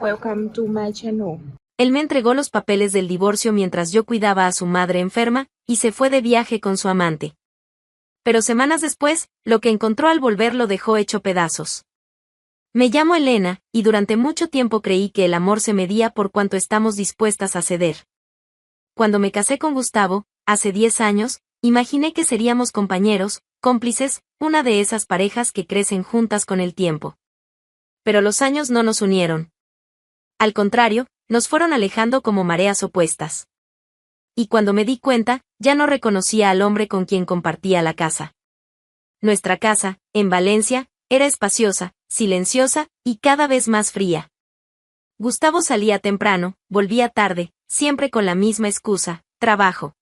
Welcome to my channel. Él me entregó los papeles del divorcio mientras yo cuidaba a su madre enferma, y se fue de viaje con su amante. Pero semanas después, lo que encontró al volver lo dejó hecho pedazos. Me llamo Elena, y durante mucho tiempo creí que el amor se medía por cuánto estamos dispuestas a ceder. Cuando me casé con Gustavo, hace 10 años, imaginé que seríamos compañeros, cómplices, una de esas parejas que crecen juntas con el tiempo. Pero los años no nos unieron. Al contrario, nos fueron alejando como mareas opuestas. Y cuando me di cuenta, ya no reconocía al hombre con quien compartía la casa. Nuestra casa, en Valencia, era espaciosa, silenciosa, y cada vez más fría. Gustavo salía temprano, volvía tarde, siempre con la misma excusa: trabajo.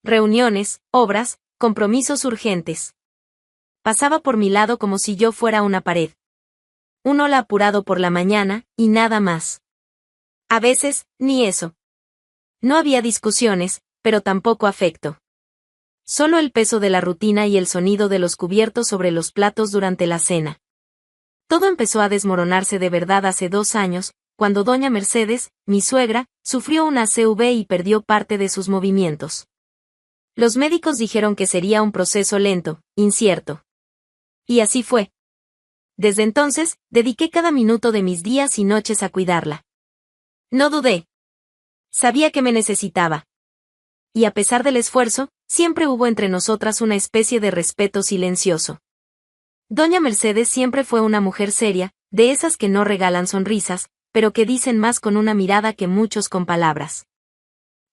Reuniones, obras, compromisos urgentes. Pasaba por mi lado como si yo fuera una pared. Un hola apurado por la mañana, y nada más. A veces, ni eso. No había discusiones, pero tampoco afecto. Solo el peso de la rutina y el sonido de los cubiertos sobre los platos durante la cena. Todo empezó a desmoronarse de verdad hace 2 años, cuando doña Mercedes, mi suegra, sufrió una ACV y perdió parte de sus movimientos. Los médicos dijeron que sería un proceso lento, incierto. Y así fue. Desde entonces, dediqué cada minuto de mis días y noches a cuidarla. No dudé. Sabía que me necesitaba. Y a pesar del esfuerzo, siempre hubo entre nosotras una especie de respeto silencioso. Doña Mercedes siempre fue una mujer seria, de esas que no regalan sonrisas, pero que dicen más con una mirada que muchos con palabras.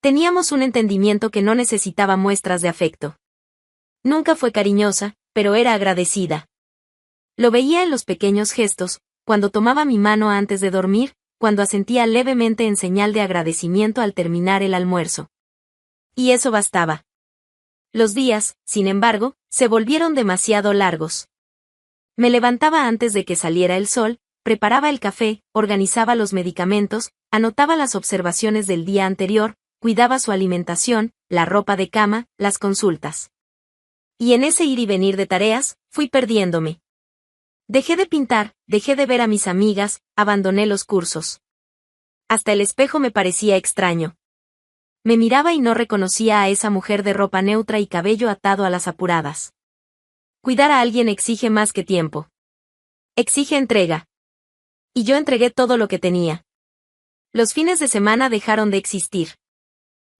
Teníamos un entendimiento que no necesitaba muestras de afecto. Nunca fue cariñosa, pero era agradecida. Lo veía en los pequeños gestos, cuando tomaba mi mano antes de dormir, cuando asentía levemente en señal de agradecimiento al terminar el almuerzo. Y eso bastaba. Los días, sin embargo, se volvieron demasiado largos. Me levantaba antes de que saliera el sol, preparaba el café, organizaba los medicamentos, anotaba las observaciones del día anterior, cuidaba su alimentación, la ropa de cama, las consultas. Y en ese ir y venir de tareas, fui perdiéndome. Dejé de pintar, dejé de ver a mis amigas, abandoné los cursos. Hasta el espejo me parecía extraño. Me miraba y no reconocía a esa mujer de ropa neutra y cabello atado a las apuradas. Cuidar a alguien exige más que tiempo. Exige entrega. Y yo entregué todo lo que tenía. Los fines de semana dejaron de existir.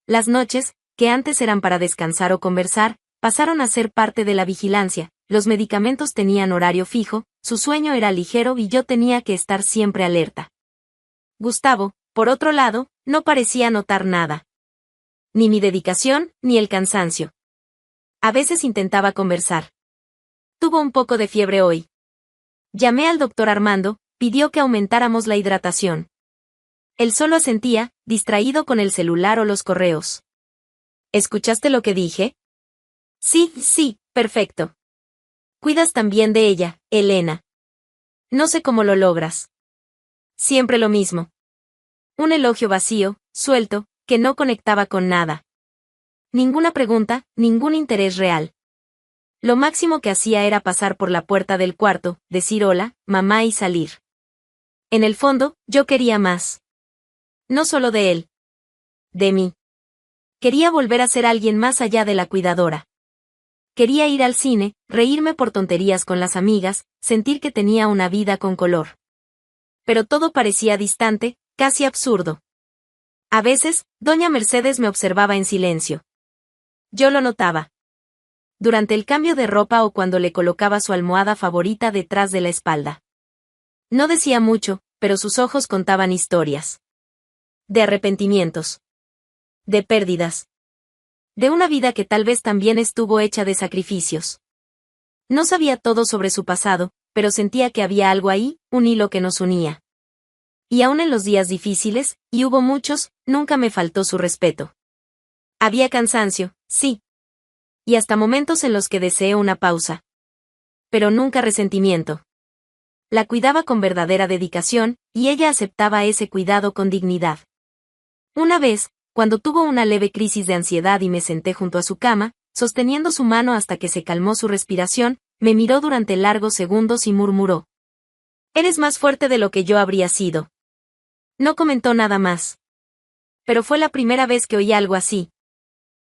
Las noches, que antes eran para descansar o conversar, pasaron a ser parte de la vigilancia. Los medicamentos tenían horario fijo, su sueño era ligero y yo tenía que estar siempre alerta. Gustavo, por otro lado, no parecía notar nada. Ni mi dedicación, ni el cansancio. A veces intentaba conversar. Tuvo un poco de fiebre hoy. Llamé al doctor Armando, pidió que aumentáramos la hidratación. Él solo asentía, distraído con el celular o los correos. ¿Escuchaste lo que dije? Sí, perfecto. Cuidas también de ella, Elena. No sé cómo lo logras. Siempre lo mismo. Un elogio vacío, suelto, que no conectaba con nada. Ninguna pregunta, ningún interés real. Lo máximo que hacía era pasar por la puerta del cuarto, decir hola, mamá y salir. En el fondo, yo quería más. No solo de él. De mí. Quería volver a ser alguien más allá de la cuidadora. Quería ir al cine, reírme por tonterías con las amigas, sentir que tenía una vida con color. Pero todo parecía distante, casi absurdo. A veces, doña Mercedes me observaba en silencio. Yo lo notaba. Durante el cambio de ropa o cuando le colocaba su almohada favorita detrás de la espalda. No decía mucho, pero sus ojos contaban historias. De arrepentimientos. De pérdidas. De una vida que tal vez también estuvo hecha de sacrificios. No sabía todo sobre su pasado, pero sentía que había algo ahí, un hilo que nos unía. Y aún en los días difíciles, y hubo muchos, nunca me faltó su respeto. Había cansancio, sí. Y hasta momentos en los que deseé una pausa. Pero nunca resentimiento. La cuidaba con verdadera dedicación, y ella aceptaba ese cuidado con dignidad. Una vez, cuando tuvo una leve crisis de ansiedad y me senté junto a su cama, sosteniendo su mano hasta que se calmó su respiración, me miró durante largos segundos y murmuró: «Eres más fuerte de lo que yo habría sido». No comentó nada más. Pero fue la primera vez que oí algo así.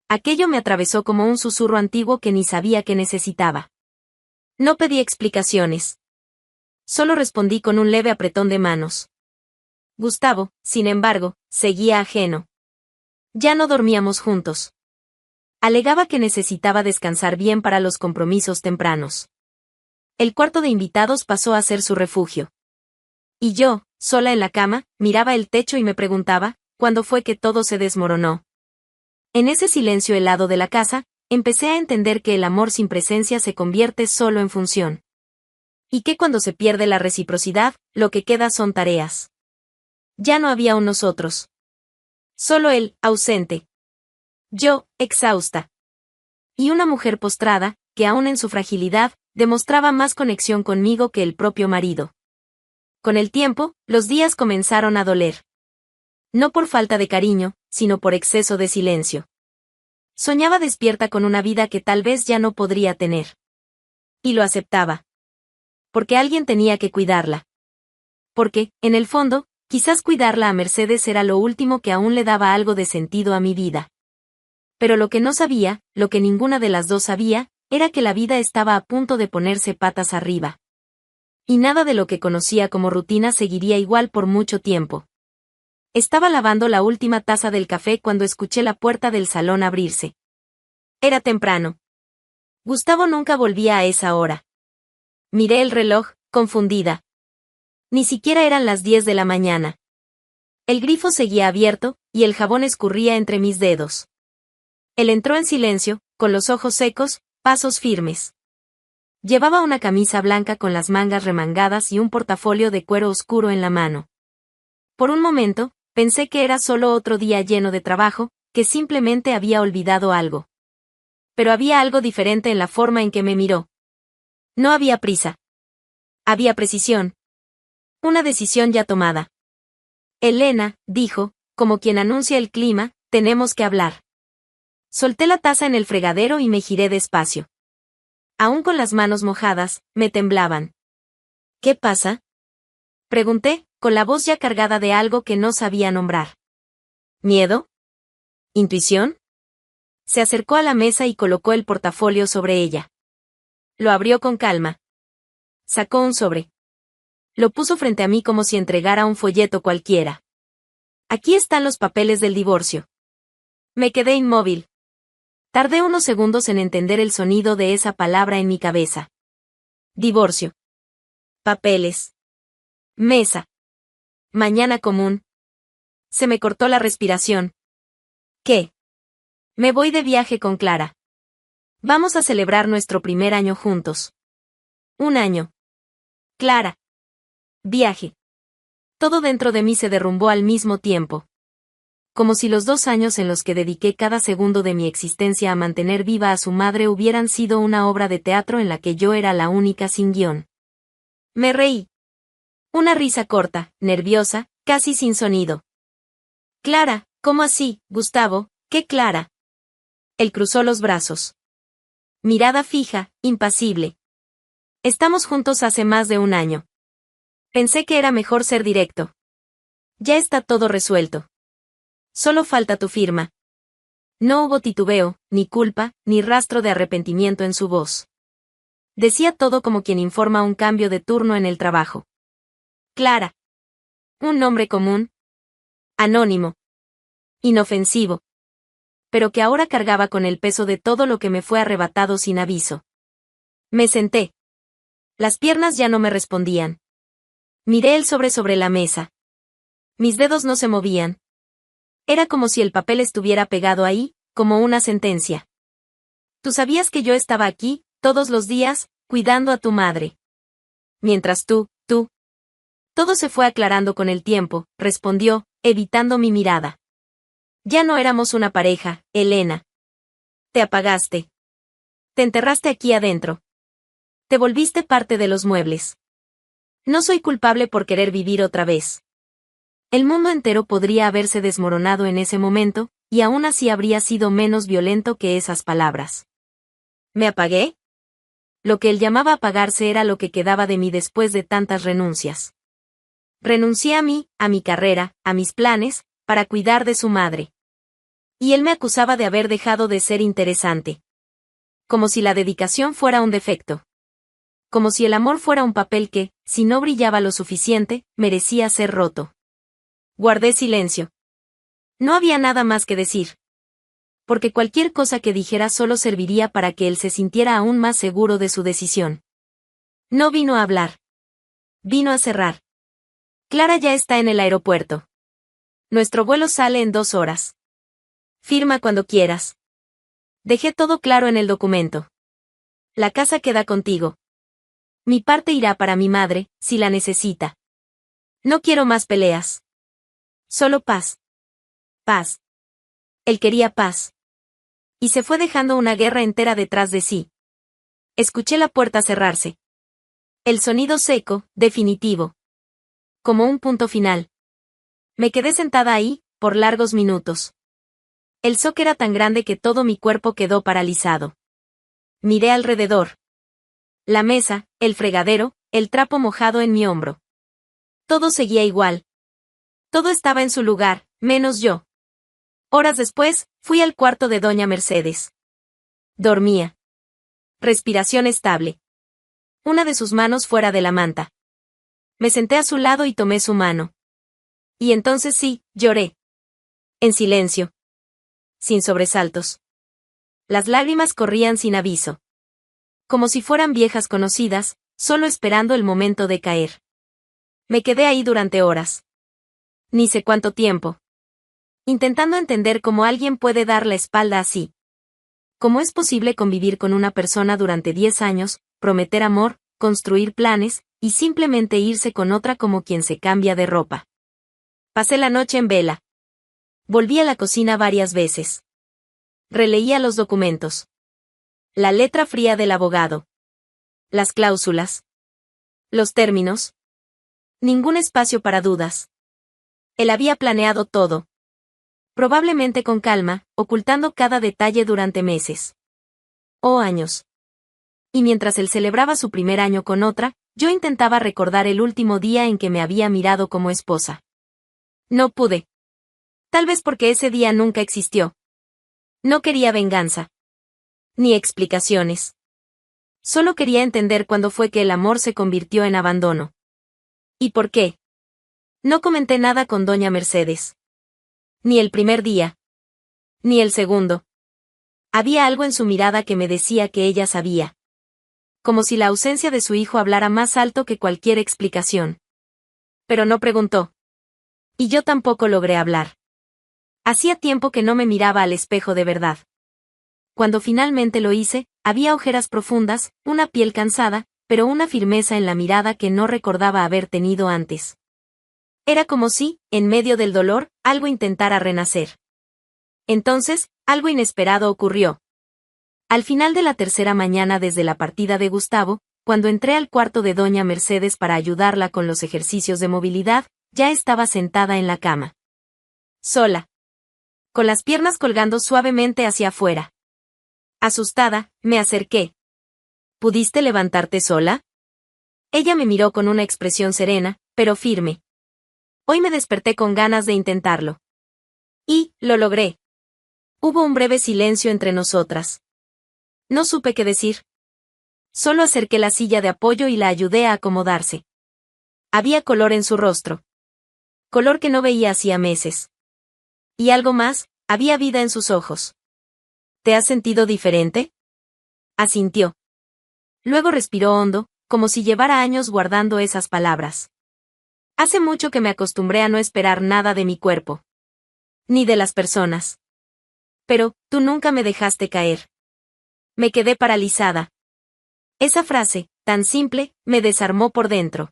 Aquello me atravesó como un susurro antiguo que ni sabía que necesitaba. No pedí explicaciones. Solo respondí con un leve apretón de manos. Gustavo, sin embargo, seguía ajeno. Ya no dormíamos juntos. Alegaba que necesitaba descansar bien para los compromisos tempranos. El cuarto de invitados pasó a ser su refugio. Y yo, sola en la cama, miraba el techo y me preguntaba, ¿cuándo fue que todo se desmoronó? En ese silencio helado de la casa, empecé a entender que el amor sin presencia se convierte solo en función. Y que cuando se pierde la reciprocidad, lo que queda son tareas. Ya no había un nosotros. Solo él, ausente. Yo, exhausta. Y una mujer postrada, que aún en su fragilidad, demostraba más conexión conmigo que el propio marido. Con el tiempo, los días comenzaron a doler. No por falta de cariño, sino por exceso de silencio. Soñaba despierta con una vida que tal vez ya no podría tener. Y lo aceptaba. Porque alguien tenía que cuidarla. Porque, en el fondo, quizás cuidarla a Mercedes era lo último que aún le daba algo de sentido a mi vida. Pero lo que no sabía, lo que ninguna de las dos sabía, era que la vida estaba a punto de ponerse patas arriba. Y nada de lo que conocía como rutina seguiría igual por mucho tiempo. Estaba lavando la última taza del café cuando escuché la puerta del salón abrirse. Era temprano. Gustavo nunca volvía a esa hora. Miré el reloj, confundida. Ni siquiera eran las 10 de la mañana. El grifo seguía abierto, y el jabón escurría entre mis dedos. Él entró en silencio, con los ojos secos, pasos firmes. Llevaba una camisa blanca con las mangas remangadas y un portafolio de cuero oscuro en la mano. Por un momento, pensé que era solo otro día lleno de trabajo, que simplemente había olvidado algo. Pero había algo diferente en la forma en que me miró. No había prisa. Había precisión. Una decisión ya tomada. Elena, dijo, como quien anuncia el clima, tenemos que hablar. Solté la taza en el fregadero y me giré despacio. Aún con las manos mojadas, me temblaban. ¿Qué pasa? Pregunté, con la voz ya cargada de algo que no sabía nombrar. ¿Miedo? ¿Intuición? Se acercó a la mesa y colocó el portafolio sobre ella. Lo abrió con calma. Sacó un sobre. Lo puso frente a mí como si entregara un folleto cualquiera. Aquí están los papeles del divorcio. Me quedé inmóvil. Tardé unos segundos en entender el sonido de esa palabra en mi cabeza. Divorcio. Papeles. Mesa. Mañana común. Se me cortó la respiración. ¿Qué? Me voy de viaje con Clara. Vamos a celebrar nuestro primer año juntos. Un año. Clara. Viaje. Todo dentro de mí se derrumbó al mismo tiempo. Como si los 2 años en los que dediqué cada segundo de mi existencia a mantener viva a su madre hubieran sido una obra de teatro en la que yo era la única sin guión. Me reí. Una risa corta, nerviosa, casi sin sonido. Clara, ¿cómo así, Gustavo? ¿Qué Clara? Él cruzó los brazos. Mirada fija, impasible. Estamos juntos hace más de un año. Pensé que era mejor ser directo. Ya está todo resuelto. Solo falta tu firma. No hubo titubeo, ni culpa, ni rastro de arrepentimiento en su voz. Decía todo como quien informa un cambio de turno en el trabajo. Clara. Un nombre común. Anónimo. Inofensivo. Pero que ahora cargaba con el peso de todo lo que me fue arrebatado sin aviso. Me senté. Las piernas ya no me respondían. Miré el sobre la mesa. Mis dedos no se movían. Era como si el papel estuviera pegado ahí, como una sentencia. Tú sabías que yo estaba aquí, todos los días, cuidando a tu madre. Mientras tú. Todo se fue aclarando con el tiempo, respondió, evitando mi mirada. Ya no éramos una pareja, Elena. Te apagaste. Te enterraste aquí adentro. Te volviste parte de los muebles. No soy culpable por querer vivir otra vez. El mundo entero podría haberse desmoronado en ese momento, y aún así habría sido menos violento que esas palabras. ¿Me apagué? Lo que él llamaba apagarse era lo que quedaba de mí después de tantas renuncias. Renuncié a mi carrera, a mis planes, para cuidar de su madre. Y él me acusaba de haber dejado de ser interesante. Como si la dedicación fuera un defecto. Como si el amor fuera un papel que, si no brillaba lo suficiente, merecía ser roto. Guardé silencio. No había nada más que decir. Porque cualquier cosa que dijera solo serviría para que él se sintiera aún más seguro de su decisión. No vino a hablar. Vino a cerrar. Clara ya está en el aeropuerto. Nuestro vuelo sale en 2 horas. Firma cuando quieras. Dejé todo claro en el documento. La casa queda contigo. Mi parte irá para mi madre, si la necesita. No quiero más peleas. Solo paz. Paz. Él quería paz. Y se fue dejando una guerra entera detrás de sí. Escuché la puerta cerrarse. El sonido seco, definitivo. Como un punto final. Me quedé sentada ahí, por largos minutos. El shock era tan grande que todo mi cuerpo quedó paralizado. Miré alrededor. La mesa, el fregadero, el trapo mojado en mi hombro. Todo seguía igual. Todo estaba en su lugar, menos yo. Horas después, fui al cuarto de doña Mercedes. Dormía. Respiración estable. Una de sus manos fuera de la manta. Me senté a su lado y tomé su mano. Y entonces sí, lloré. En silencio. Sin sobresaltos. Las lágrimas corrían sin aviso. Como si fueran viejas conocidas, solo esperando el momento de caer. Me quedé ahí durante horas. Ni sé cuánto tiempo. Intentando entender cómo alguien puede dar la espalda así. ¿Cómo es posible convivir con una persona durante 10 años, prometer amor, construir planes, y simplemente irse con otra como quien se cambia de ropa? Pasé la noche en vela. Volví a la cocina varias veces. Releía los documentos. La letra fría del abogado. Las cláusulas. Los términos. Ningún espacio para dudas. Él había planeado todo. Probablemente con calma, ocultando cada detalle durante meses. O años. Y mientras él celebraba su primer año con otra, yo intentaba recordar el último día en que me había mirado como esposa. No pude. Tal vez porque ese día nunca existió. No quería venganza. Ni explicaciones. Solo quería entender cuándo fue que el amor se convirtió en abandono. ¿Y por qué? No comenté nada con doña Mercedes. Ni el primer día. Ni el segundo. Había algo en su mirada que me decía que ella sabía. Como si la ausencia de su hijo hablara más alto que cualquier explicación. Pero no preguntó. Y yo tampoco logré hablar. Hacía tiempo que no me miraba al espejo de verdad. Cuando finalmente lo hice, había ojeras profundas, una piel cansada, pero una firmeza en la mirada que no recordaba haber tenido antes. Era como si, en medio del dolor, algo intentara renacer. Entonces, algo inesperado ocurrió. Al final de la tercera mañana desde la partida de Gustavo, cuando entré al cuarto de doña Mercedes para ayudarla con los ejercicios de movilidad, ya estaba sentada en la cama. Sola. Con las piernas colgando suavemente hacia afuera. Asustada, me acerqué. ¿Pudiste levantarte sola? Ella me miró con una expresión serena, pero firme. Hoy me desperté con ganas de intentarlo. Y, lo logré. Hubo un breve silencio entre nosotras. No supe qué decir. Solo acerqué la silla de apoyo y la ayudé a acomodarse. Había color en su rostro. Color que no veía hacía meses. Y algo más, había vida en sus ojos. ¿Te has sentido diferente? Asintió. Luego respiró hondo, como si llevara años guardando esas palabras. Hace mucho que me acostumbré a no esperar nada de mi cuerpo. Ni de las personas. Pero, tú nunca me dejaste caer. Me quedé paralizada. Esa frase, tan simple, me desarmó por dentro.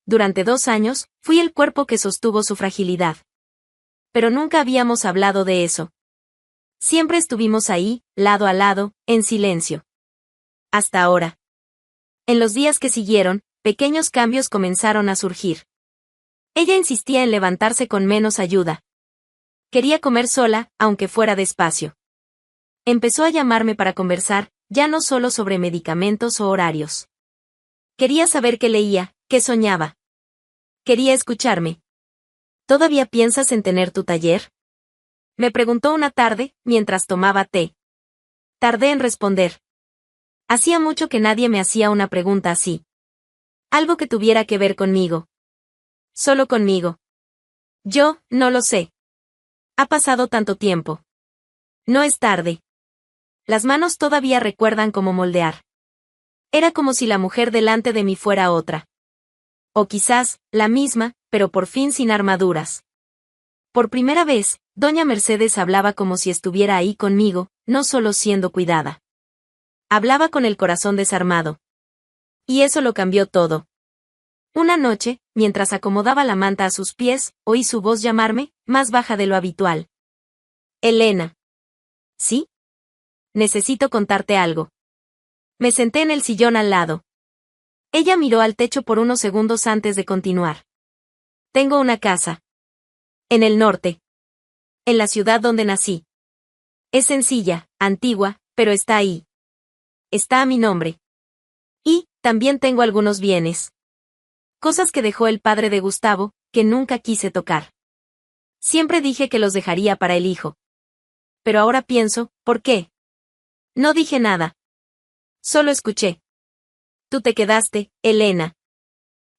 Durante 2 años, fui el cuerpo que sostuvo su fragilidad. Pero nunca habíamos hablado de eso. Siempre estuvimos ahí, lado a lado, en silencio. Hasta ahora. En los días que siguieron, pequeños cambios comenzaron a surgir. Ella insistía en levantarse con menos ayuda. Quería comer sola, aunque fuera despacio. Empezó a llamarme para conversar, ya no solo sobre medicamentos o horarios. Quería saber qué leía, qué soñaba. Quería escucharme. ¿Todavía piensas en tener tu taller? Me preguntó una tarde, mientras tomaba té. Tardé en responder. Hacía mucho que nadie me hacía una pregunta así. Algo que tuviera que ver conmigo. Solo conmigo. Yo, no lo sé. Ha pasado tanto tiempo. No es tarde. Las manos todavía recuerdan cómo moldear. Era como si la mujer delante de mí fuera otra. O quizás, la misma, pero por fin sin armaduras. Por primera vez, doña Mercedes hablaba como si estuviera ahí conmigo, no solo siendo cuidada. Hablaba con el corazón desarmado. Y eso lo cambió todo. Una noche, mientras acomodaba la manta a sus pies, oí su voz llamarme, más baja de lo habitual. Elena. ¿Sí? Necesito contarte algo. Me senté en el sillón al lado. Ella miró al techo por unos segundos antes de continuar. Tengo una casa. En el norte. En la ciudad donde nací. Es sencilla, antigua, pero está ahí. Está a mi nombre. Y, también tengo algunos bienes. Cosas que dejó el padre de Gustavo, que nunca quise tocar. Siempre dije que los dejaría para el hijo. Pero ahora pienso, ¿por qué? No dije nada. Solo escuché. Tú te quedaste, Elena.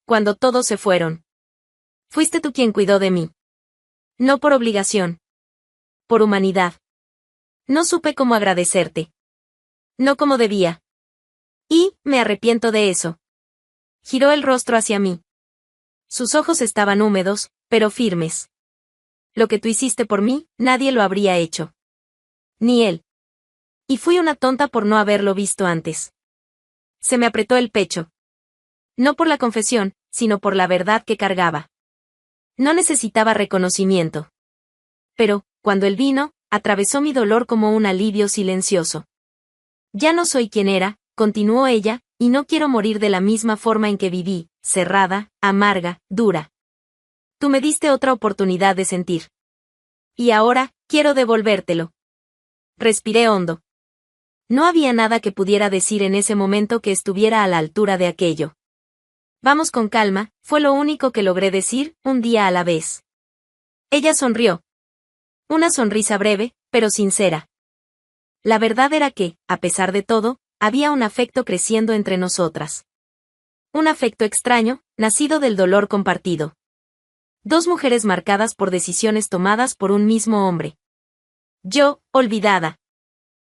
Cuando todos se fueron. Fuiste tú quien cuidó de mí. No por obligación. Por humanidad. No supe cómo agradecerte. No como debía. Y, me arrepiento de eso. Giró el rostro hacia mí. Sus ojos estaban húmedos, pero firmes. Lo que tú hiciste por mí, nadie lo habría hecho. Ni él. Y fui una tonta por no haberlo visto antes. Se me apretó el pecho. No por la confesión, sino por la verdad que cargaba. No necesitaba reconocimiento. Pero, cuando él vino, atravesó mi dolor como un alivio silencioso. Ya no soy quien era, continuó ella, y no quiero morir de la misma forma en que viví, cerrada, amarga, dura. Tú me diste otra oportunidad de sentir. Y ahora, quiero devolvértelo. Respiré hondo. No había nada que pudiera decir en ese momento que estuviera a la altura de aquello. Vamos con calma, fue lo único que logré decir, un día a la vez. Ella sonrió. Una sonrisa breve, pero sincera. La verdad era que, a pesar de todo, había un afecto creciendo entre nosotras. Un afecto extraño, nacido del dolor compartido. Dos mujeres marcadas por decisiones tomadas por un mismo hombre. Yo, olvidada.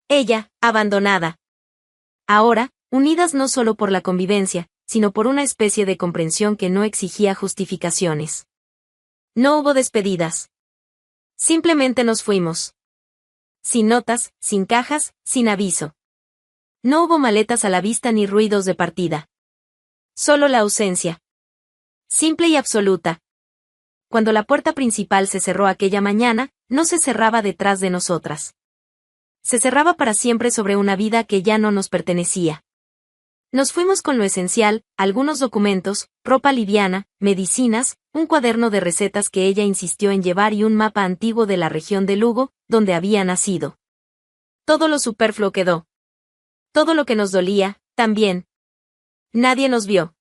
Ella, abandonada. Ahora, unidas no solo por la convivencia, sino por una especie de comprensión que no exigía justificaciones. No hubo despedidas. Simplemente nos fuimos. Sin notas, sin cajas, sin aviso. No hubo maletas a la vista ni ruidos de partida. Solo la ausencia. Simple y absoluta. Cuando la puerta principal se cerró aquella mañana, no se cerraba detrás de nosotras. Se cerraba para siempre sobre una vida que ya no nos pertenecía. Nos fuimos con lo esencial, algunos documentos, ropa liviana, medicinas, un cuaderno de recetas que ella insistió en llevar y un mapa antiguo de la región de Lugo, donde había nacido. Todo lo superfluo quedó. Todo lo que nos dolía, también. Nadie nos vio.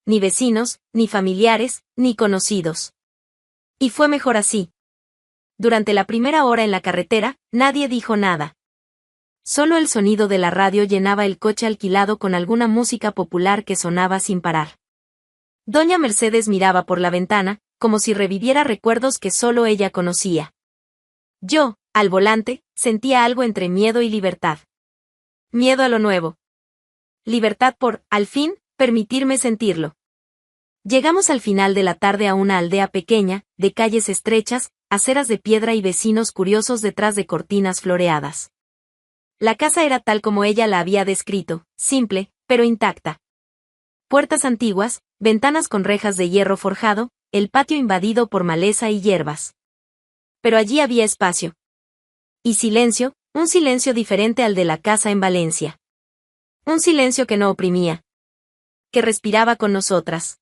Ni vecinos, ni familiares, ni conocidos. Y fue mejor así. Durante la primera hora en la carretera, nadie dijo nada. Solo el sonido de la radio llenaba el coche alquilado con alguna música popular que sonaba sin parar. Doña Mercedes miraba por la ventana, como si reviviera recuerdos que solo ella conocía. Yo, al volante, sentía algo entre miedo y libertad. Miedo a lo nuevo. Libertad por, al fin, permitirme sentirlo. Llegamos al final de la tarde a una aldea pequeña, de calles estrechas, aceras de piedra y vecinos curiosos detrás de cortinas floreadas. La casa era tal como ella la había descrito, simple, pero intacta. Puertas antiguas, ventanas con rejas de hierro forjado, el patio invadido por maleza y hierbas. Pero allí había espacio. Y silencio, un silencio diferente al de la casa en Valencia. Un silencio que no oprimía. Que respiraba con nosotras.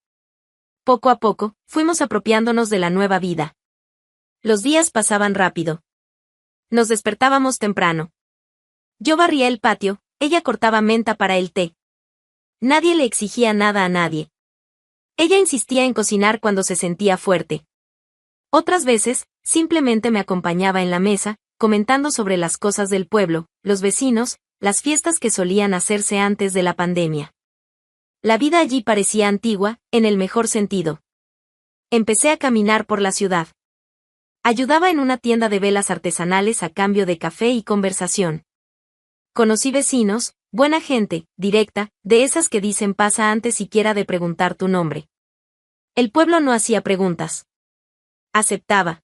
Poco a poco, fuimos apropiándonos de la nueva vida. Los días pasaban rápido. Nos despertábamos temprano. Yo barría el patio, ella cortaba menta para el té. Nadie le exigía nada a nadie. Ella insistía en cocinar cuando se sentía fuerte. Otras veces, simplemente me acompañaba en la mesa, comentando sobre las cosas del pueblo, los vecinos, las fiestas que solían hacerse antes de la pandemia. La vida allí parecía antigua, en el mejor sentido. Empecé a caminar por la ciudad. Ayudaba en una tienda de velas artesanales a cambio de café y conversación. Conocí vecinos, buena gente, directa, de esas que dicen pasa antes siquiera de preguntar tu nombre. El pueblo no hacía preguntas. Aceptaba.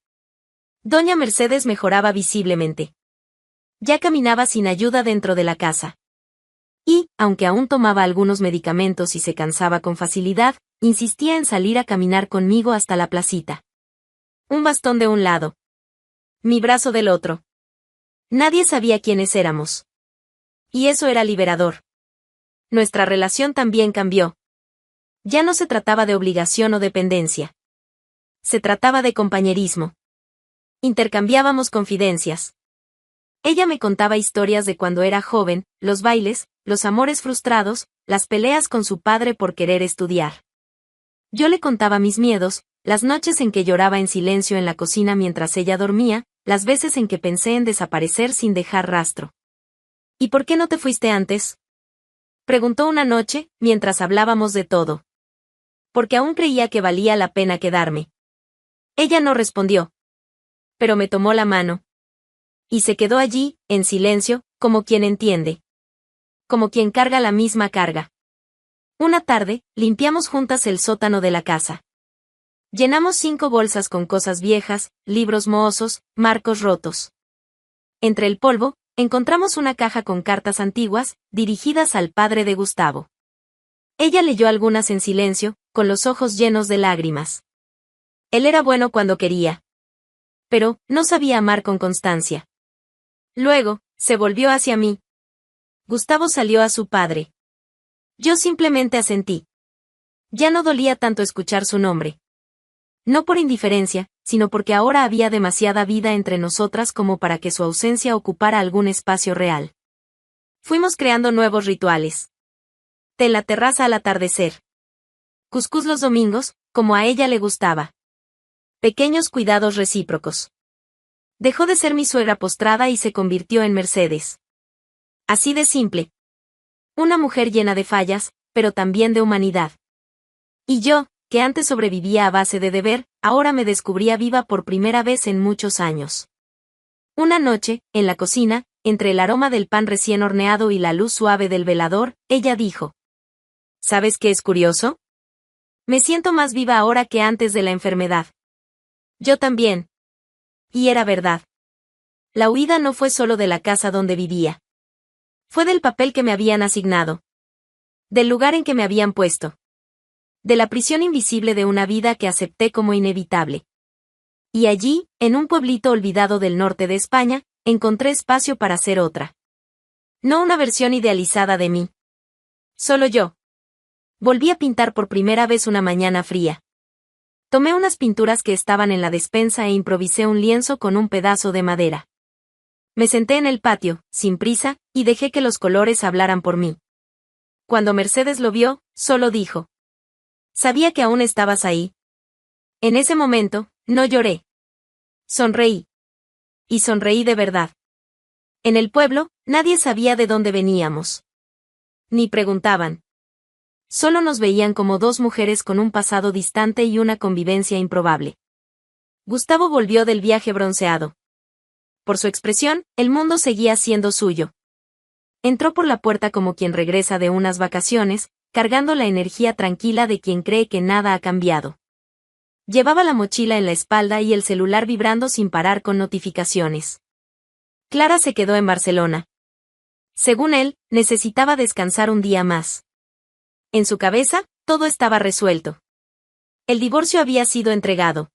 Doña Mercedes mejoraba visiblemente. Ya caminaba sin ayuda dentro de la casa. Y, aunque aún tomaba algunos medicamentos y se cansaba con facilidad, insistía en salir a caminar conmigo hasta la placita. Un bastón de un lado. Mi brazo del otro. Nadie sabía quiénes éramos. Y eso era liberador. Nuestra relación también cambió. Ya no se trataba de obligación o dependencia. Se trataba de compañerismo. Intercambiábamos confidencias. Ella me contaba historias de cuando era joven, los bailes, los amores frustrados, las peleas con su padre por querer estudiar. Yo le contaba mis miedos, las noches en que lloraba en silencio en la cocina mientras ella dormía, las veces en que pensé en desaparecer sin dejar rastro. ¿Y por qué no te fuiste antes? Preguntó una noche, mientras hablábamos de todo. Porque aún creía que valía la pena quedarme. Ella no respondió. Pero me tomó la mano. Y se quedó allí, en silencio, como quien entiende. Como quien carga la misma carga. Una tarde, limpiamos juntas el sótano de la casa. Llenamos 5 bolsas con cosas viejas, libros mohosos, marcos rotos. Entre el polvo, encontramos una caja con cartas antiguas, dirigidas al padre de Gustavo. Ella leyó algunas en silencio, con los ojos llenos de lágrimas. Él era bueno cuando quería. Pero, no sabía amar con constancia. Luego, se volvió hacia mí. Gustavo salió a su padre. Yo simplemente asentí. Ya no dolía tanto escuchar su nombre. No por indiferencia, sino porque ahora había demasiada vida entre nosotras como para que su ausencia ocupara algún espacio real. Fuimos creando nuevos rituales. Té en la terraza al atardecer. Cuscús los domingos, como a ella le gustaba. Pequeños cuidados recíprocos. Dejó de ser mi suegra postrada y se convirtió en Mercedes. Así de simple. Una mujer llena de fallas, pero también de humanidad. Y yo, que antes sobrevivía a base de deber, ahora me descubría viva por primera vez en muchos años. Una noche, en la cocina, entre el aroma del pan recién horneado y la luz suave del velador, ella dijo: ¿Sabes qué es curioso? Me siento más viva ahora que antes de la enfermedad. Yo también. Y era verdad. La huida no fue solo de la casa donde vivía. Fue del papel que me habían asignado. Del lugar en que me habían puesto. De la prisión invisible de una vida que acepté como inevitable. Y allí, en un pueblito olvidado del norte de España, encontré espacio para ser otra. No una versión idealizada de mí. Solo yo. Volví a pintar por primera vez una mañana fría. Tomé unas pinturas que estaban en la despensa e improvisé un lienzo con un pedazo de madera. Me senté en el patio, sin prisa, y dejé que los colores hablaran por mí. Cuando Mercedes lo vio, solo dijo: Sabía que aún estabas ahí. En ese momento, no lloré. Sonreí. Y sonreí de verdad. En el pueblo, nadie sabía de dónde veníamos. Ni preguntaban. Solo nos veían como 2 mujeres con un pasado distante y una convivencia improbable. Gustavo volvió del viaje bronceado. Por su expresión, el mundo seguía siendo suyo. Entró por la puerta como quien regresa de unas vacaciones, cargando la energía tranquila de quien cree que nada ha cambiado. Llevaba la mochila en la espalda y el celular vibrando sin parar con notificaciones. Clara se quedó en Barcelona. Según él, necesitaba descansar un día más. En su cabeza, todo estaba resuelto. El divorcio había sido entregado.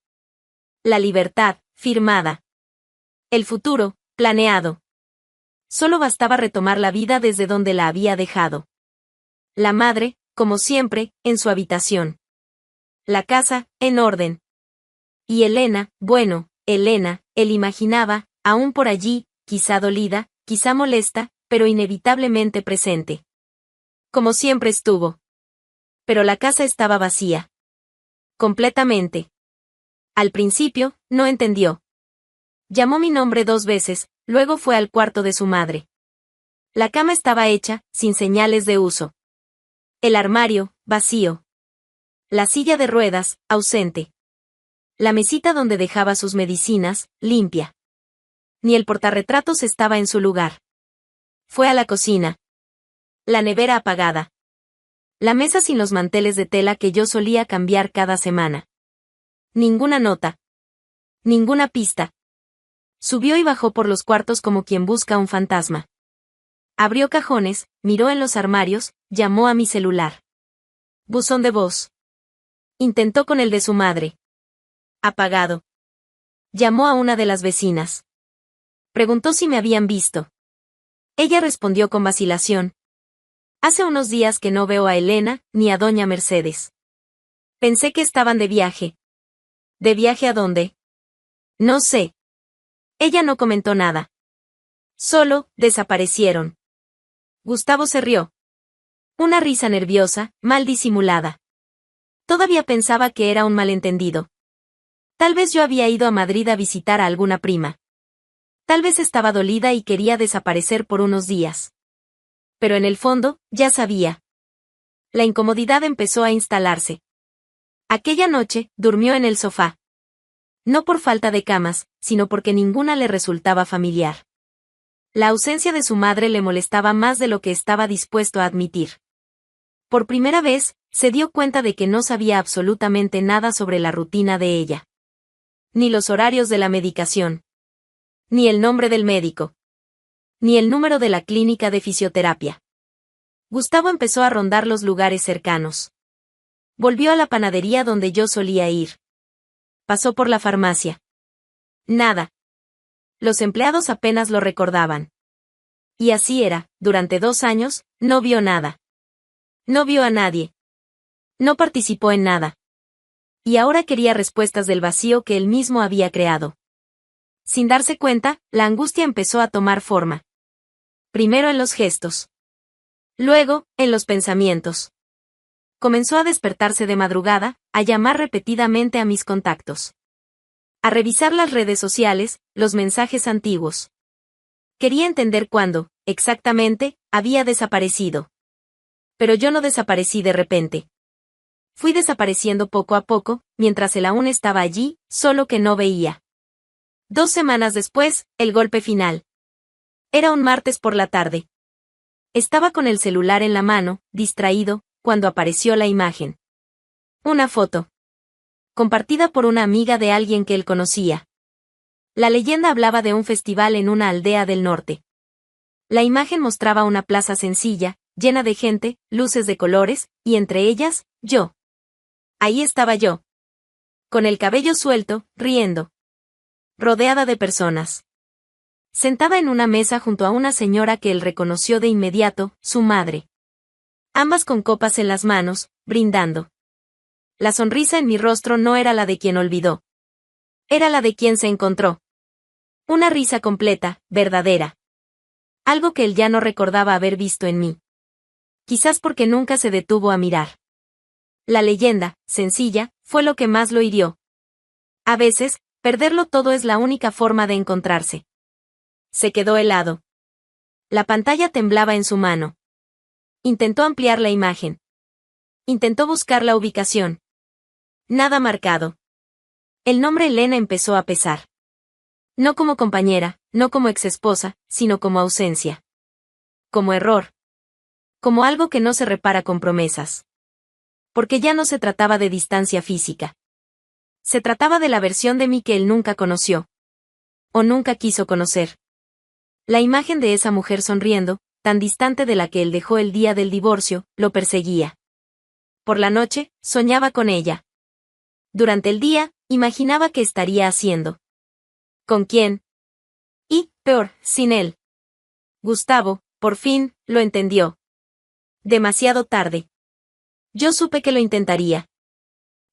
La libertad, firmada. El futuro, planeado. Solo bastaba retomar la vida desde donde la había dejado. La madre, como siempre, en su habitación. La casa, en orden. Y Elena, bueno, Elena, él imaginaba, aún por allí, quizá dolida, quizá molesta, pero inevitablemente presente. Como siempre estuvo. Pero la casa estaba vacía. Completamente. Al principio, no entendió. Llamó mi nombre 2 veces, luego fue al cuarto de su madre. La cama estaba hecha, sin señales de uso. El armario, vacío. La silla de ruedas, ausente. La mesita donde dejaba sus medicinas, limpia. Ni el portarretratos estaba en su lugar. Fue a la cocina. La nevera apagada. La mesa sin los manteles de tela que yo solía cambiar cada semana. Ninguna nota. Ninguna pista. Subió y bajó por los cuartos como quien busca un fantasma. Abrió cajones, miró en los armarios, llamó a mi celular. Buzón de voz. Intentó con el de su madre. Apagado. Llamó a una de las vecinas. Preguntó si me habían visto. Ella respondió con vacilación. Hace unos días que no veo a Elena, ni a doña Mercedes. Pensé que estaban de viaje. ¿De viaje a dónde? No sé. Ella no comentó nada. Solo, desaparecieron. Gustavo se rió. Una risa nerviosa, mal disimulada. Todavía pensaba que era un malentendido. Tal vez yo había ido a Madrid a visitar a alguna prima. Tal vez estaba dolida y quería desaparecer por unos días. Pero en el fondo, ya sabía. La incomodidad empezó a instalarse. Aquella noche, durmió en el sofá. No por falta de camas, sino porque ninguna le resultaba familiar. La ausencia de su madre le molestaba más de lo que estaba dispuesto a admitir. Por primera vez, se dio cuenta de que no sabía absolutamente nada sobre la rutina de ella. Ni los horarios de la medicación. Ni el nombre del médico. Ni el número de la clínica de fisioterapia. Gustavo empezó a rondar los lugares cercanos. Volvió a la panadería donde yo solía ir. Pasó por la farmacia. Nada. Los empleados apenas lo recordaban. Y así era, durante 2 años, no vio nada. No vio a nadie. No participó en nada. Y ahora quería respuestas del vacío que él mismo había creado. Sin darse cuenta, la angustia empezó a tomar forma. Primero en los gestos. Luego, en los pensamientos. Comenzó a despertarse de madrugada, a llamar repetidamente a mis contactos. A revisar las redes sociales, los mensajes antiguos. Quería entender cuándo, exactamente, había desaparecido. Pero yo no desaparecí de repente. Fui desapareciendo poco a poco, mientras él aún estaba allí, solo que no veía. 2 semanas después, el golpe final. Era un martes por la tarde. Estaba con el celular en la mano, distraído, cuando apareció la imagen. Una foto. Compartida por una amiga de alguien que él conocía. La leyenda hablaba de un festival en una aldea del norte. La imagen mostraba una plaza sencilla, llena de gente, luces de colores, y entre ellas, yo. Ahí estaba yo. Con el cabello suelto, riendo. Rodeada de personas. Sentada en una mesa junto a una señora que él reconoció de inmediato, su madre. Ambas con copas en las manos, brindando. La sonrisa en mi rostro no era la de quien olvidó. Era la de quien se encontró. Una risa completa, verdadera. Algo que él ya no recordaba haber visto en mí. Quizás porque nunca se detuvo a mirar. La leyenda, sencilla, fue lo que más lo hirió. A veces, perderlo todo es la única forma de encontrarse. Se quedó helado. La pantalla temblaba en su mano. Intentó ampliar la imagen. Intentó buscar la ubicación. Nada marcado. El nombre Elena empezó a pesar. No como compañera, no como exesposa, sino como ausencia. Como error. Como algo que no se repara con promesas. Porque ya no se trataba de distancia física. Se trataba de la versión de mí que él nunca conoció. O nunca quiso conocer. La imagen de esa mujer sonriendo, tan distante de la que él dejó el día del divorcio, lo perseguía. Por la noche, soñaba con ella. Durante el día, imaginaba qué estaría haciendo. ¿Con quién? Y, peor, sin él. Gustavo, por fin, lo entendió. Demasiado tarde. Yo supe que lo intentaría.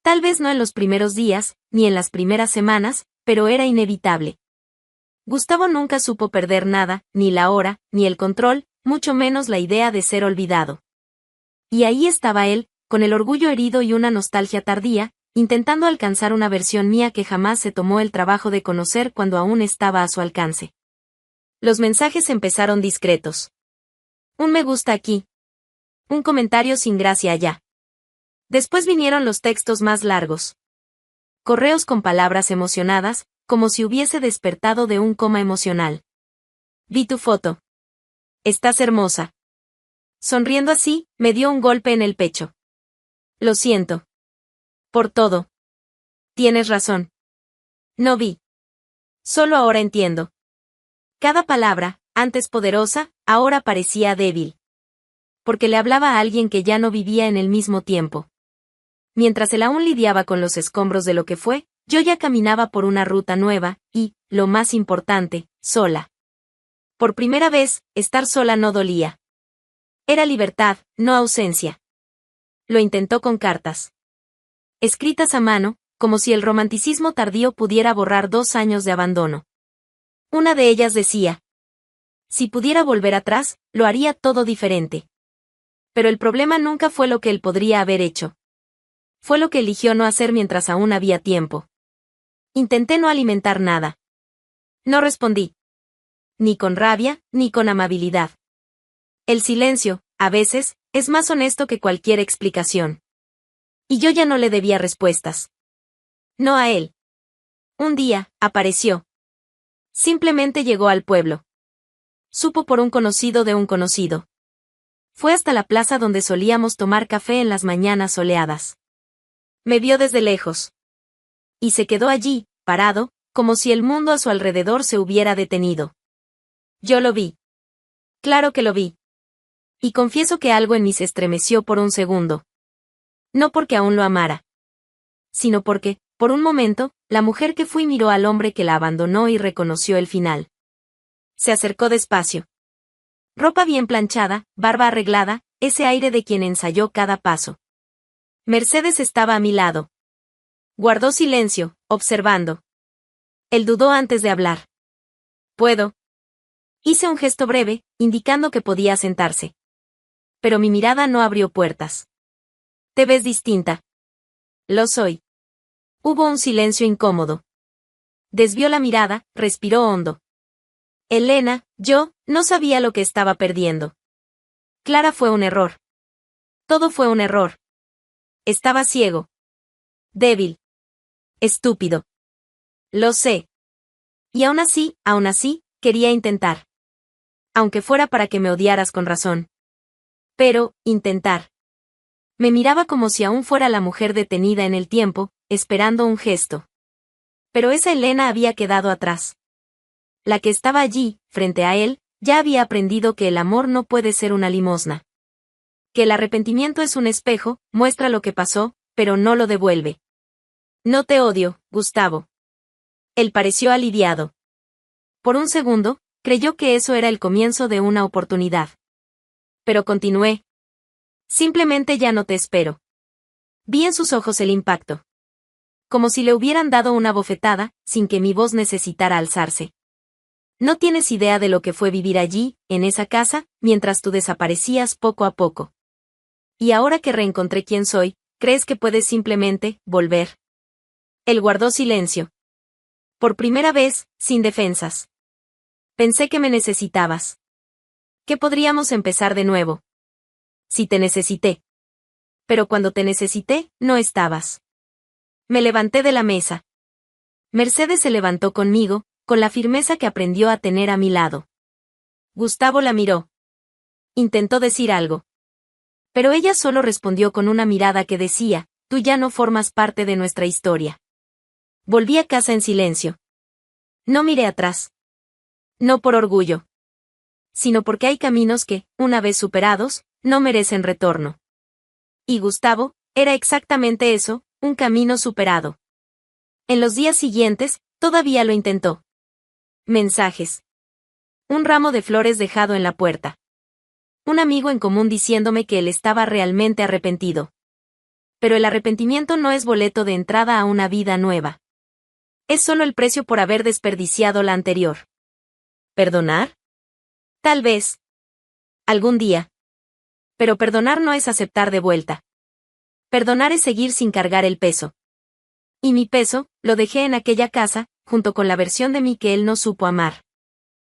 Tal vez no en los primeros días, ni en las primeras semanas, pero era inevitable. Gustavo nunca supo perder nada, ni la hora, ni el control, mucho menos la idea de ser olvidado. Y ahí estaba él, con el orgullo herido y una nostalgia tardía, intentando alcanzar una versión mía que jamás se tomó el trabajo de conocer cuando aún estaba a su alcance. Los mensajes empezaron discretos. Un me gusta aquí. Un comentario sin gracia allá. Después vinieron los textos más largos. Correos con palabras emocionadas, como si hubiese despertado de un coma emocional. Vi tu foto. Estás hermosa. Sonriendo así, me dio un golpe en el pecho. Lo siento. Por todo. Tienes razón. No vi. Solo ahora entiendo. Cada palabra, antes poderosa, ahora parecía débil. Porque le hablaba a alguien que ya no vivía en el mismo tiempo. Mientras él aún lidiaba con los escombros de lo que fue, yo ya caminaba por una ruta nueva, y, lo más importante, sola. Por primera vez, estar sola no dolía. Era libertad, no ausencia. Lo intentó con cartas. Escritas a mano, como si el romanticismo tardío pudiera borrar 2 años de abandono. Una de ellas decía: si pudiera volver atrás, lo haría todo diferente. Pero el problema nunca fue lo que él podría haber hecho. Fue lo que eligió no hacer mientras aún había tiempo. Intenté no alimentar nada. No respondí. Ni con rabia, ni con amabilidad. El silencio, a veces, es más honesto que cualquier explicación. Y yo ya no le debía respuestas. No a él. Un día, apareció. Simplemente llegó al pueblo. Supo por un conocido de un conocido. Fue hasta la plaza donde solíamos tomar café en las mañanas soleadas. Me vio desde lejos. Y se quedó allí, parado, como si el mundo a su alrededor se hubiera detenido. Yo lo vi. Claro que lo vi. Y confieso que algo en mí se estremeció por un segundo. No porque aún lo amara. Sino porque, por un momento, la mujer que fui miró al hombre que la abandonó y reconoció el final. Se acercó despacio. Ropa bien planchada, barba arreglada, ese aire de quien ensayó cada paso. Mercedes estaba a mi lado. Guardó silencio, observando. Él dudó antes de hablar. ¿Puedo? Hice un gesto breve, indicando que podía sentarse. Pero mi mirada no abrió puertas. Te ves distinta. Lo soy. Hubo un silencio incómodo. Desvió la mirada, respiró hondo. Elena, yo, no sabía lo que estaba perdiendo. Clara fue un error. Todo fue un error. Estaba ciego. Débil. Estúpido. Lo sé. Y aún así, quería intentar. Aunque fuera para que me odiaras con razón. Pero, intentar. Me miraba como si aún fuera la mujer detenida en el tiempo, esperando un gesto. Pero esa Elena había quedado atrás. La que estaba allí, frente a él, ya había aprendido que el amor no puede ser una limosna. Que el arrepentimiento es un espejo, muestra lo que pasó, pero no lo devuelve. No te odio, Gustavo. Él pareció aliviado. Por un segundo, creyó que eso era el comienzo de una oportunidad. Pero continué. Simplemente ya no te espero. Vi en sus ojos el impacto. Como si le hubieran dado una bofetada, sin que mi voz necesitara alzarse. No tienes idea de lo que fue vivir allí, en esa casa, mientras tú desaparecías poco a poco. Y ahora que reencontré quién soy, ¿crees que puedes simplemente volver? Él guardó silencio. Por primera vez, sin defensas. Pensé que me necesitabas. Que podríamos empezar de nuevo. Si te necesité. Pero cuando te necesité, no estabas. Me levanté de la mesa. Mercedes se levantó conmigo, con la firmeza que aprendió a tener a mi lado. Gustavo la miró. Intentó decir algo. Pero ella solo respondió con una mirada que decía: tú ya no formas parte de nuestra historia. Volví a casa en silencio. No miré atrás. No por orgullo. Sino porque hay caminos que, una vez superados, no merecen retorno. Y Gustavo, era exactamente eso, un camino superado. En los días siguientes, todavía lo intentó. Mensajes. Un ramo de flores dejado en la puerta. Un amigo en común diciéndome que él estaba realmente arrepentido. Pero el arrepentimiento no es boleto de entrada a una vida nueva. Es solo el precio por haber desperdiciado la anterior. ¿Perdonar? Tal vez. Algún día. Pero perdonar no es aceptar de vuelta. Perdonar es seguir sin cargar el peso. Y mi peso, lo dejé en aquella casa, junto con la versión de mí que él no supo amar.